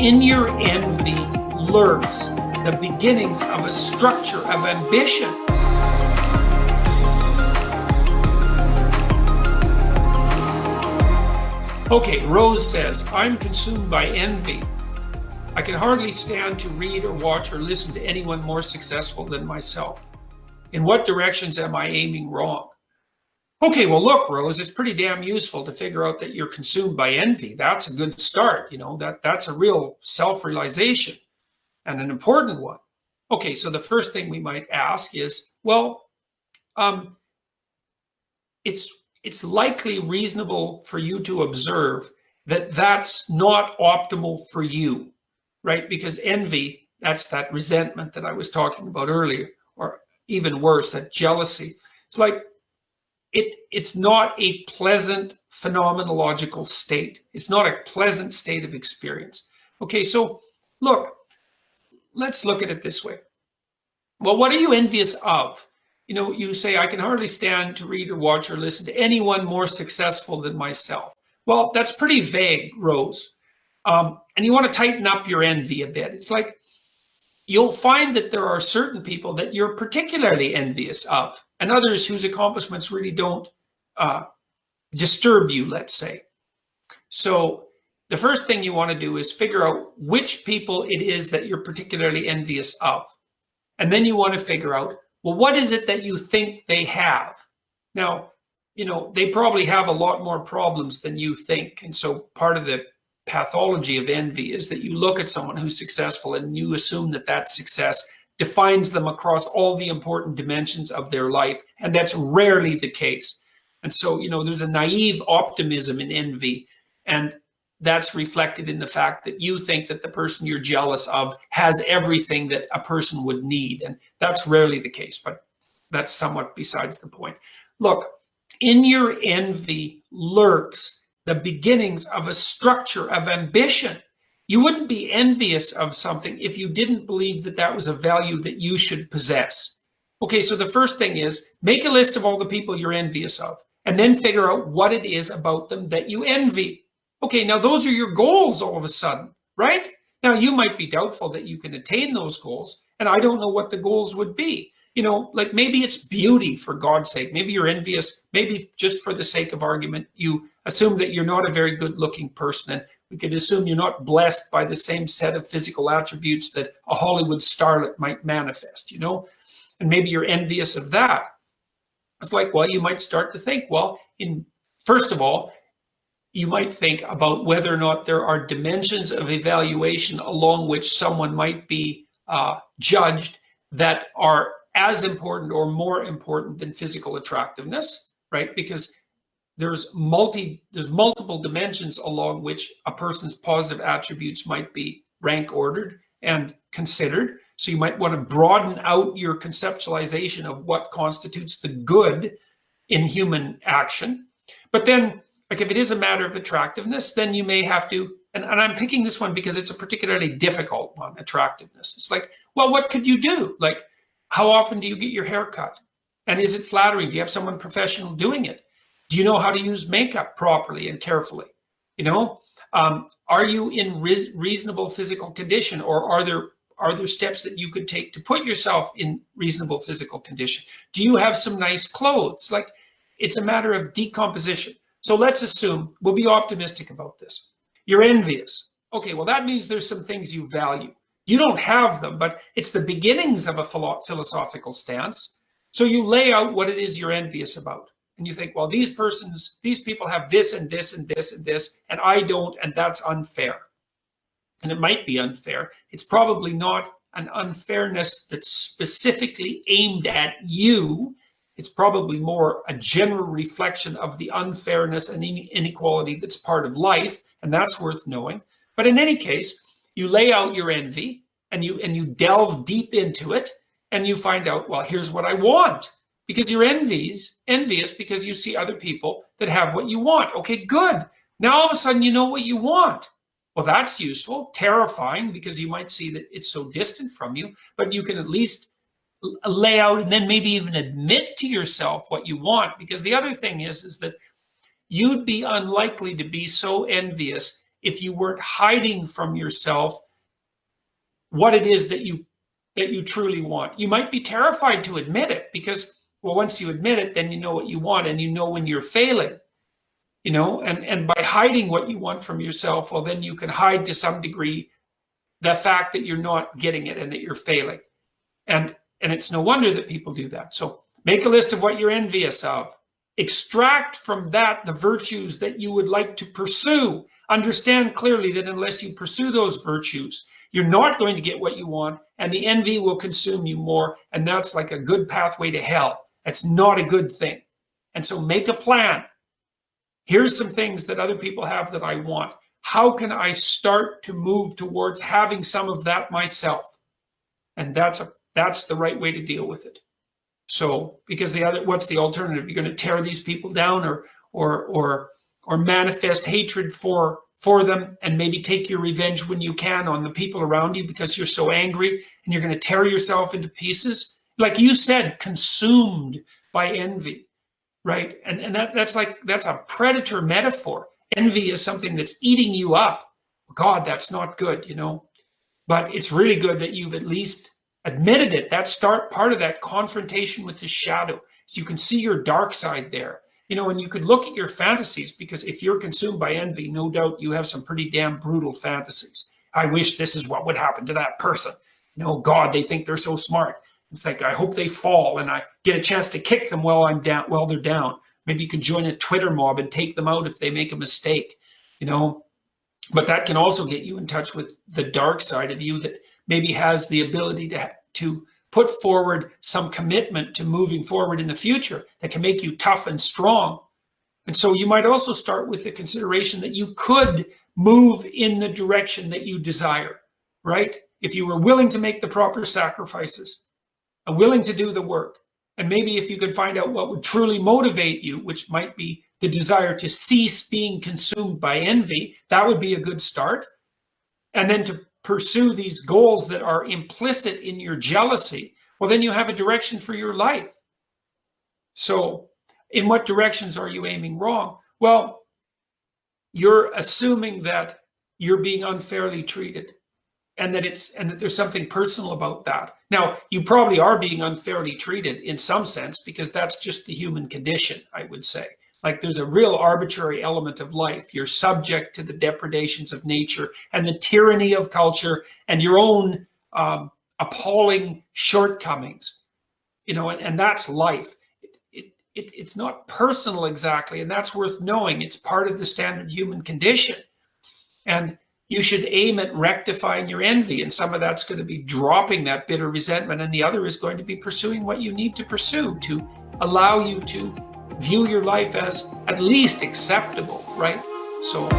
In your envy lurks the beginnings of a structure of ambition. Okay, Rose says, I'm consumed by envy. I can hardly stand to read or watch or listen to anyone more successful than myself. In what directions am I aiming wrong? Okay, well, look, Rose, it's pretty damn useful to figure out that you're consumed by envy. That's a good start. You know, that's a real self-realization and an important one. Okay, so the first thing we might ask is, well, it's likely reasonable for you to observe that that's not optimal for you, right? Because envy, that's that resentment that I was talking about earlier, or even worse, that jealousy. It's like, it's not a pleasant phenomenological state. It's not a pleasant state of experience. Okay, so look, let's look at it this way. Well, what are you envious of? You know, you say, I can hardly stand to read or watch or listen to anyone more successful than myself. Well, that's pretty vague, Rose. And you want to tighten up your envy a bit. It's like, you'll find that there are certain people that you're particularly envious of, and others whose accomplishments really don't disturb you, let's say. So the first thing you want to do is figure out which people it is that you're particularly envious of. And then you want to figure out, well, what is it that you think they have? Now, you know, they probably have a lot more problems than you think. And so part of the pathology of envy is that you look at someone who's successful and you assume that that success defines them across all the important dimensions of their life. And that's rarely the case. And so, you know, there's a naive optimism in envy. And that's reflected in the fact that you think that the person you're jealous of has everything that a person would need. And that's rarely the case, but that's somewhat besides the point. Look, in your envy lurks the beginnings of a structure of ambition. You wouldn't be envious of something if you didn't believe that that was a value that you should possess. Okay, so the first thing is make a list of all the people you're envious of, and then figure out what it is about them that you envy. Okay, now those are your goals all of a sudden, right? Now you might be doubtful that you can attain those goals, and I don't know what the goals would be. You know, like maybe it's beauty, for God's sake. Maybe you're envious, maybe just for the sake of argument, you assume that you're not a very good looking person, and we could assume you're not blessed by the same set of physical attributes that a Hollywood starlet might manifest, you know, and maybe you're envious of that. It's like, well, you might start to think, well, first of all, you might think about whether or not there are dimensions of evaluation along which someone might be judged that are as important or more important than physical attractiveness, right? Because there's multiple dimensions along which a person's positive attributes might be rank ordered and considered. So you might want to broaden out your conceptualization of what constitutes the good in human action. But then, like if it is a matter of attractiveness, then you may have to, and I'm picking this one because it's a particularly difficult one, attractiveness. It's like, well, what could you do? Like, how often do you get your hair cut? And is it flattering? Do you have someone professional doing it? Do you know how to use makeup properly and carefully? You know, are you in reasonable physical condition, or are there steps that you could take to put yourself in reasonable physical condition? Do you have some nice clothes? Like, it's a matter of decomposition. So let's assume, we'll be optimistic about this. You're envious. Okay, well, that means there's some things you value. You don't have them, but it's the beginnings of a philosophical stance. So you lay out what it is you're envious about. And you think, well, these people have this and this and this and this, and I don't, and that's unfair. And it might be unfair. It's probably not an unfairness that's specifically aimed at you. It's probably more a general reflection of the unfairness and inequality that's part of life, and that's worth knowing. But in any case, you lay out your envy, and you delve deep into it, and you find out, well, here's what I want. Because you're envious because you see other people that have what you want. Okay, good. Now all of a sudden you know what you want. Well, that's useful, terrifying, because you might see that it's so distant from you, but you can at least lay out and then maybe even admit to yourself what you want. Because the other thing is that you'd be unlikely to be so envious if you weren't hiding from yourself what it is that you truly want. You might be terrified to admit it because, well, once you admit it, then you know what you want and you know when you're failing, you know, and by hiding what you want from yourself, well, then you can hide to some degree the fact that you're not getting it and that you're failing. And it's no wonder that people do that. So make a list of what you're envious of. Extract from that the virtues that you would like to pursue. Understand clearly that unless you pursue those virtues, you're not going to get what you want, and the envy will consume you more, and that's like a good pathway to hell. That's not a good thing. And so make a plan. Here's some things that other people have that I want. How can I start to move towards having some of that myself? And that's the right way to deal with it. So, because what's the alternative? You're going to tear these people down or manifest hatred for them and maybe take your revenge when you can on the people around you because you're so angry and you're going to tear yourself into pieces. Like you said, consumed by envy, right? And that's a predator metaphor. Envy is something that's eating you up. God, that's not good, you know. But it's really good that you've at least admitted it. That's part of that confrontation with the shadow. So you can see your dark side there. You know, and you could look at your fantasies, because if you're consumed by envy, no doubt you have some pretty damn brutal fantasies. I wish this is what would happen to that person. You know, God, they think they're so smart. It's like, I hope they fall and I get a chance to kick them while they're down. Maybe you could join a Twitter mob and take them out if they make a mistake, you know. But that can also get you in touch with the dark side of you that maybe has the ability to put forward some commitment to moving forward in the future that can make you tough and strong. And so you might also start with the consideration that you could move in the direction that you desire, right? If you were willing to make the proper sacrifices and willing to do the work, and maybe if you could find out what would truly motivate you, which might be the desire to cease being consumed by envy, that would be a good start. And then to pursue these goals that are implicit in your jealousy, well, then you have a direction for your life. So in what directions are you aiming wrong? Well, you're assuming that you're being unfairly treated and that there's something personal about that. Now, you probably are being unfairly treated in some sense, because that's just the human condition, I would say. Like, there's a real arbitrary element of life. You're subject to the depredations of nature and the tyranny of culture and your own appalling shortcomings, you know, and that's life. It's not personal exactly, and that's worth knowing. It's part of the standard human condition. And you should aim at rectifying your envy, and some of that's going to be dropping that bitter resentment, and the other is going to be pursuing what you need to pursue to allow you to view your life as at least acceptable, right? So